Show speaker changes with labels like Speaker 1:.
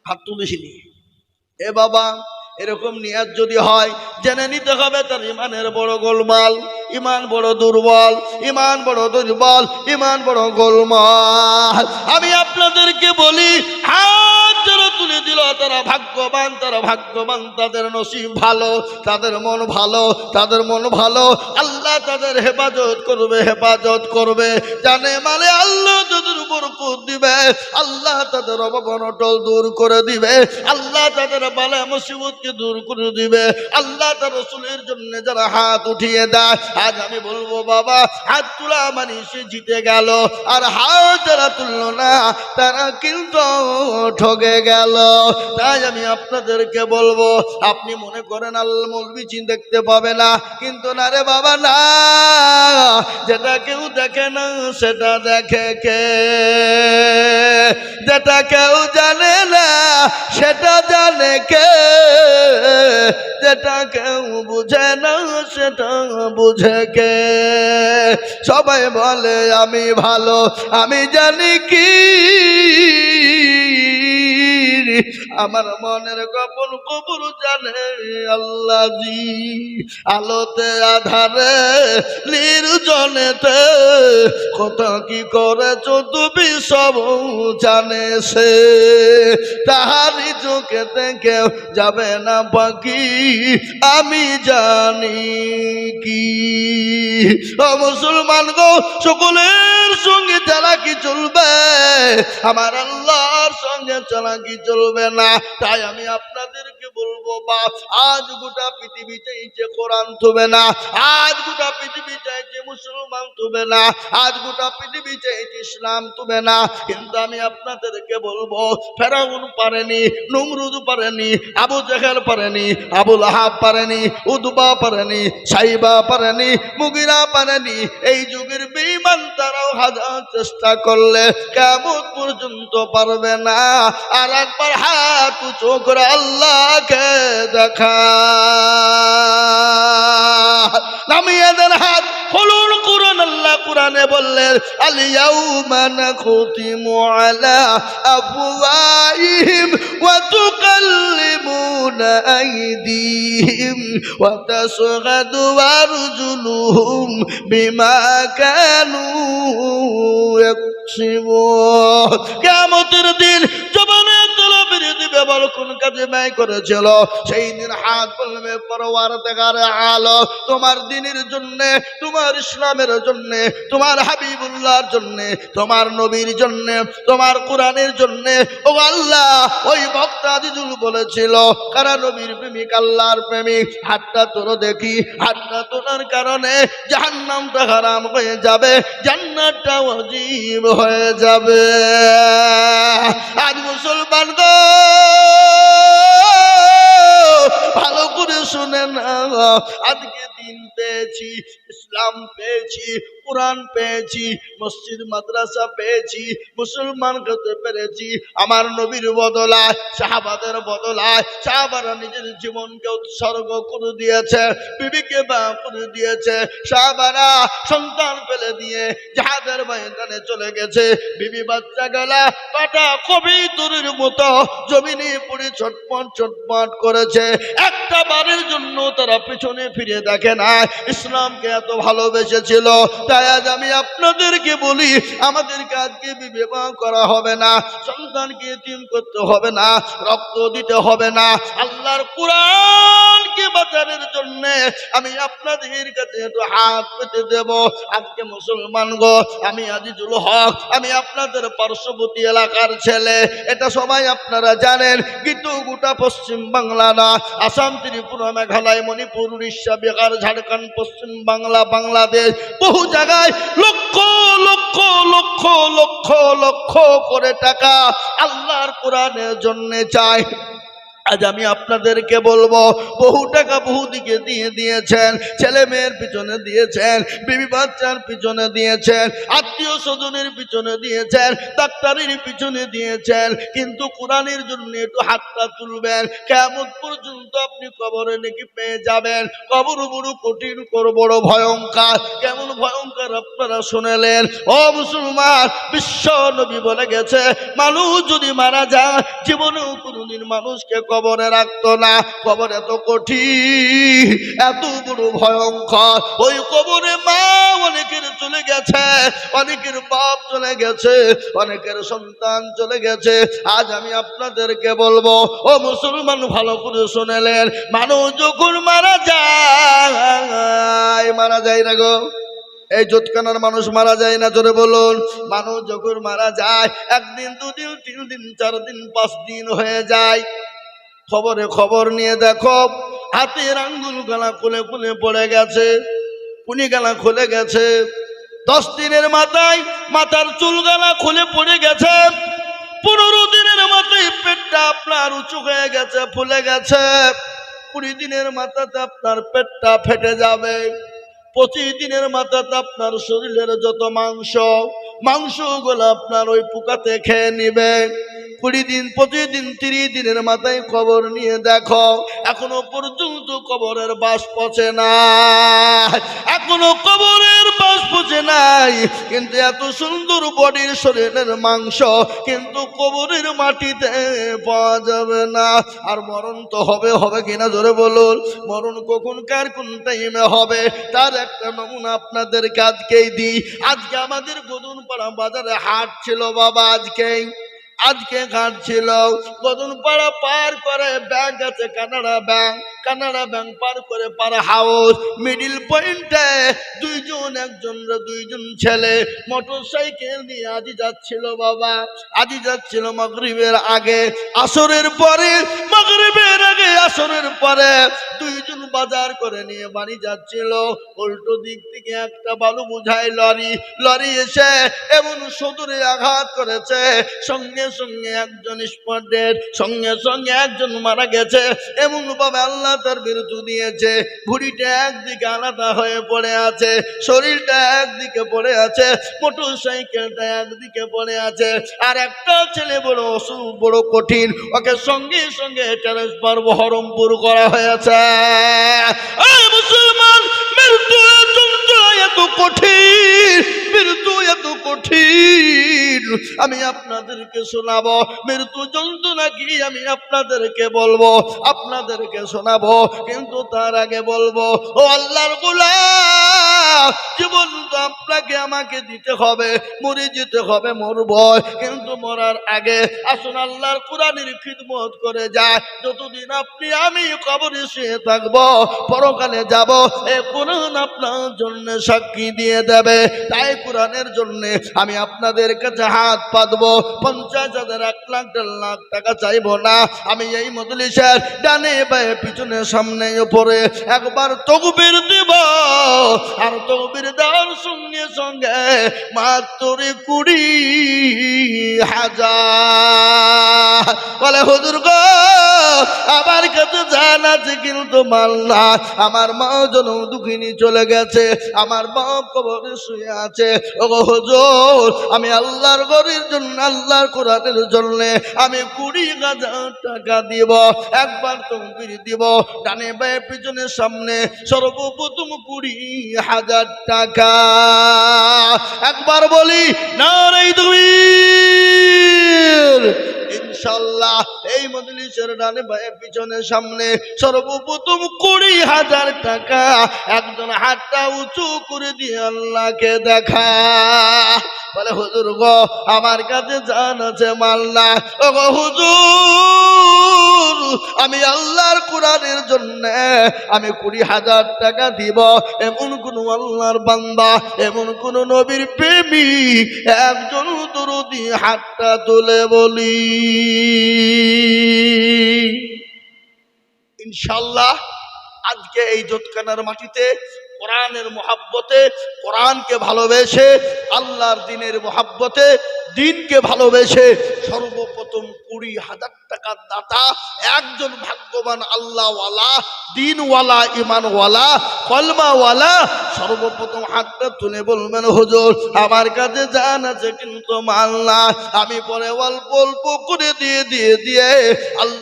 Speaker 1: হাত তুলিসনি। এ বাবা, এরকম নিয়াত যদি হয় জেনে নিতে হবে তার ইমানের বড় গোলমাল, ইমান বড় দুর্বল, ইমান বড় দুর্বল, ইমান বড় গোলমাল। আমি আপনাদেরকে বলি, হাত যারা তুলে দিল তারা ভাগ্যবান, তারা ভাগ্যবান, তাদের নসিব ভালো, তাদের মন ভালো, তাদের মন ভালো। আল্লাহ তাদের হেফাজত করবে, হেফাজত করবে। জানে মানে আল্লাহ তাদের বরকত দিবে, আল্লাহ তাদের অবনটল দূর করে দিবে, আল্লাহ তাদের বালা মুসিবতকে দূর করে দিবে। আল্লাহ তার রাসূলের জন্য যারা হাত উঠিয়ে দেয়, আজ আমি বলবো বাবা, হাত তোলা মানে সে জিতে গেল, আর হাত যারা তুলল না তারা কিন্তু ঠকে গেল। তাই আমি আপনাদেরকে বলবো, আপনি মনে করেন আল্লাহ মৌলবি চিন দেখতে পাবে না, কিন্তু না রে বাবা না, যেটা কেউ দেখে না সেটা দেখে কে, যেটা কেউ জানে না সেটা জানে কে, যেটা কেউ বুঝে না সেটা বুঝে কে। সবাই বলে আমি ভালো, আমি জানি কি আমার মনের গোপন খবর জানে আল্লাহ জি। আলোতে আধারে নির্জনেতে কথা কি করেছ তুমি সব জানে সে, তাহারি চোখেতে কেউ যাবে না বাকি, আমি জানি কি। ও মুসলমান গো, সকলের সঙ্গে চালাকি চলবে, আমার আল্লাহর সঙ্গে চালাকি চলবে না। তাই আমি আপনাদেরকে বলবো বাপ, আজ গোটা পৃথিবী চাইছে কোরআন তুবে না, আজ গোটা পৃথিবী চাইছে মুসলমান তুবে না, আজ গোটা পৃথিবী চাইছে ইসলাম তুবে না। কিন্তু আমি আপনাদেরকে বলবো, ফেরাউন পারেনি, নমরুদ পারেনি, আবু জেহেল পারেনি, আবু লাহাব পারেনি, উতবা পারেনি, সাইবা পারেনি, মুগিরা পারেনি। এই যুগের বেঈমান তারাও হাজার চেষ্টা করলে কিয়ামত পর্যন্ত পারবে না। আর একবার হাত উঁচু করে আল্লাহকে দেখা, নামিয়ে দেন হাত, খুলুন কুরআন। আল্লাহ কুরআনে বললেন, আল ইয়াউমা নাখতিমু আলা আফওয়াহিহিম ওয়া তুকাল্লিমুনা আইদিহিম ওয়া তাশহাদু আরজুলুহুম বিমা কানু ইয়াকসিবুন। কিয়ামতের দিন জবানে তালা বেরিয়ে দিবে, বল কোন কাজে ব্যয় করেছিল। সেই দিন হাত বলবে, পরওয়ারদিগার আলম, তোমার দ্বীনের জন্য, তোমার ইসলামের জন্য, তোমার হাবিবুল্লাহর জন্য, তোমার নবীর জন্য, তোমার কোরআনের জন্য। ও আল্লাহ, ওই বক্তা আজিজুল বলেছিল, কারা নবীর প্রেমিক, আল্লাহর প্রেমিক, হাতটা তোর দেখি, হাতটা তোলার কারণে জাহান্নামটা হারাম হয়ে যাবে, জান্নাতটা ওয়াজিব হয়ে যাবে। আজ মুসলমান গো, ভালো করে শুনেন, আজকে দিন পেয়েছি, ইসলাম পেয়েছি, কোরআন পেয়েছি, মসজিদ মাদ্রাসা পেয়েছি, মুসলমান হতে পেরেছি। আমার নবীর বদলায়, সাহাবাদের বদলায়, সাহাবারা নিজের জীবনকে উৎসর্গ করে দিয়েছে, বিবিকে বা করে দিয়েছে। সাহাবারা সন্তান ফেলে দিয়ে জিহাদের ময়দানে চলে গেছে, বিবি বাচ্চা গেলা কাটা কবিতরের মতো জমিনে পড়ে ছটপট ছটপট করেছে। একটা বারের জন্য তারা পিছনে ফিরে দেখে না, ইসলামকে এত ভালোবেসেছিল। তাই আজ আমি আপনাদেরকে বলি, আমাদেরকে আজকে বিবাহ করা হবে না, সন্তানকে এতিম করতে হবে না, রক্ত দিতে হবে না। আল্লাহর কোরআনকে বাঁচানোর জন্য আমি আপনাদের কাছে একটু হাত পেতে দেব। আজকে মুসলমান গো, আমি আজিজুল হক, আমি আপনাদের পার্শ্ববর্তী এলাকার ছেলে, এটা সবাই আপনারা জানেন। কিন্তু গোটা পশ্চিম বাংলা না, আসাম, ত্রিপুরা, মেঘালয়, মণিপুর, উড়িষ্যা, বিহার, ঝাড়খণ্ড, পশ্চিম বাংলা, বাংলাদেশ, বহু জায়গায় লক্ষ লক্ষ লক্ষ লক্ষ লক্ষ করে টাকা আল্লাহর কোরআনের জন্য চায়। আজ আমি আপনাদেরকে বলবো, বহু টাকা বহু দিকে দিয়ে দিয়েছেন, ছেলে মেয়ের পিছনে দিয়েছেন, বিবি বাচ্চার পিছনে দিয়েছেন, আত্মীয় স্বজনের পিছনে দিয়েছেন, ডাক্তারের পিছনে দিয়েছেন, কিন্তু কোরআনের জন্য একটু হাতটা তুলবেন, কিয়ামত পর্যন্ত আপনি কবরে নাকি পেয়ে যাবেন। কবর বড় কঠিন, বড় ভয়ঙ্কর। কেমন ভয়ঙ্কর আপনারা শুনেলেন? ও মুসলমান, বিশ্ব নবী বলে গেছে, মানুষ যদি মারা যায় জীবনেও কোনোদিন মানুষকে কবরে রাখতো না। কবর এত কঠিন, এত বড় ভয়ঙ্কর। ওই কবরে মা অনেকের চলে গেছে, অনেকের বাপ চলে গেছে, অনেকের সন্তান চলে গেছে। আজ আমি আপনাদেরকে বলবো, ও মুসলমান ভালো করে শুনেলেন, মানুষ যখন মারা যায় না গো, এই জোতকানার মানুষ মারা যায় না, জোরে বলুন। মানুষ যখন মারা যায়, একদিন দুদিন তিন দিন 4 দিন 5 দিন হয়ে যায়, খবরে খবর নিয়ে দেখো হাতের আঙ্গুল গালা খুলে খুলে পড়ে গেছে, কুনি গালা খুলে গেছে। 10 দিনের মাথায় মাথার চুল গালা খুলে পড়ে গেছে। 15 দিনের মাথায় পেটটা আপনার উঁচু হয়ে গেছে, ফুলে গেছে। 20 দিনের মাথাতে আপনার পেটটা ফেটে যাবে। 25 দিনের মাথাতে আপনার শরীরের যত মাংসগুলো আপনার ওই পোকাতে খেয়ে নিবে। 20 দিন 25 দিন 30 দিনের মাথায় খবর নিয়ে দেখো, এখনো পর্যন্ত কবরের বাস পচে না, এখনো কবরের বাস পচে নাই। কিন্তু এত সুন্দর বডির শরীরের মাংস কিন্তু কবরের মাটিতে পাওয়া যাবে না। আর মরণ তো হবে, হবে কিনা জোরে বলুন। মরণ কখন কার কোন টাইমে হবে তার একটা নমুনা আপনাদেরকে আজকেই দিই। আজকে আমাদের গদুনপাড়া বাজারে হাট ছিল বাবা, আজকে ঘাট ছিল। গদনপাড়া পার করে ব্যাংক আছে, কানাডা ব্যাংক পার করে পাড়া হাউস, মিডিল পয়েন্টে দুইজন ছেলে মোটর সাইকেল নিয়ে আজি যাচ্ছিল বাবা, আজি যাচ্ছিল মাগরিবের আগে আসরের পরে, মাগরিবের আগে আসরের পরে দুইজন বাজার করে নিয়ে বাড়ি যাচ্ছিল। উল্টো দিক থেকে একটা বালু বোঝাই লরি এসে এমন সদরে আঘাত করেছে, সঙ্গে সঙ্গে একজন স্পট ডেড, সঙ্গে সঙ্গে একজন মারা গেছে। এমন ভাবে আল্লাহ তার বিরুদ্ধ দিয়েছে, ভুঁড়িটা একদিকে আলাদা হয়ে পড়ে আছে, শরীরটা একদিকে পড়ে আছে, মোটর সাইকেলটা একদিকে পড়ে আছে। আর একটা ছেলে বড় কঠিন, ওকে সঙ্গে সঙ্গে ট্রান্সফার বহরমপুর করা হয়েছে। মুসলমান, মৃত্যু এত কঠিন, মৃত্যু এত কঠিন। আমি আপনাদেরকে শোনাবো মৃত্যু যন্ত্রণা কি, আমি আপনাদেরকে বলবো, আপনাদেরকে শোনাবো। কিন্তু তার আগে বলবো, ও আল্লাহর গোলাম, জীবন তো আপনাকে আমাকে দিতে হবে, মরে যেতে হবে, মরব। কিন্তু মরার আগে আসুন আল্লাহর কোরআনের খিদমত করে যায়। যতদিন আপনি আমি কবরে শুয়ে থাকবো, পরকালে যাব, এ কোরআন আপনার জন্য সাক্ষী দিয়ে দেবে। তাই কোরআনের জন্য আমি আপনাদের কাছে হাত পাতবো। 50,000 1 লাখ 1.5 লাখ টাকা চাইবো না। আমি এই মজলিসের ডানে বায়ে পিছনে সামনে উপরে একবার তাকবীর দিব, আর তাকবীর দেওয়ার সঙ্গে সঙ্গে মাত্র 20,000 বলে হুজুর গো আমার কাছে জান আছে কিন্তু মাল না, আমার মা জনম দুঃখিনী চলে গেছে, আমার বাপ কবরে শুয়ে আছে। ও হুজুর আমি আল্লাহর ঘরের জন্য, আল্লাহর কোরআনের জন্য আমি 20,000 টাকা দিব। একবার তাকবীর দিব, ডানে বায়ে পিছনে সামনে সর্বপ্রথম 20,000 টাকা। একবার বলি নারে তাকবীর। ইনশাআল্লাহ এই মজলিসের ডানে বায়ে পিছনে সামনে সর্বপ্রথম 20,000 টাকা। একজন হাতটা উঁচু করে দিয়ে আল্লাহকে দেখা, বলে হুজুর গো আমার কাছে জান আছে মাল না। ও গো হুজুর আমি আল্লাহর কোরআনের জন্য আমি 20,000 টাকা দিব। এমন কোন আল্লাহর বান্দা, এমন কোন নবীর প্রেমিক একজন দরদি হাতটা তুলে বলি। ইনশাআল্লাহ আজকে এই জোতকানার মাটিতে কোরআনের মহাব্বতে, কোরআনকে ভালোবেসে, আল্লাহর দ্বীনের মহাব্বতে, দ্বীনকে ভালোবেসে সর্বপ্রথম 20,000 টাকার দাতা একজন ভাগ্যবান আল্লাহওয়ালা, দ্বীনওয়ালা, ঈমানওয়ালা, কলমাওয়ালা সর্বপ্রথম হাতটা তুলে বলবেন, হুজুর আমার কাছে জান আছে কিন্তু মাল না, আমি পরে অল্প অল্প করে দিয়ে আল্লাহ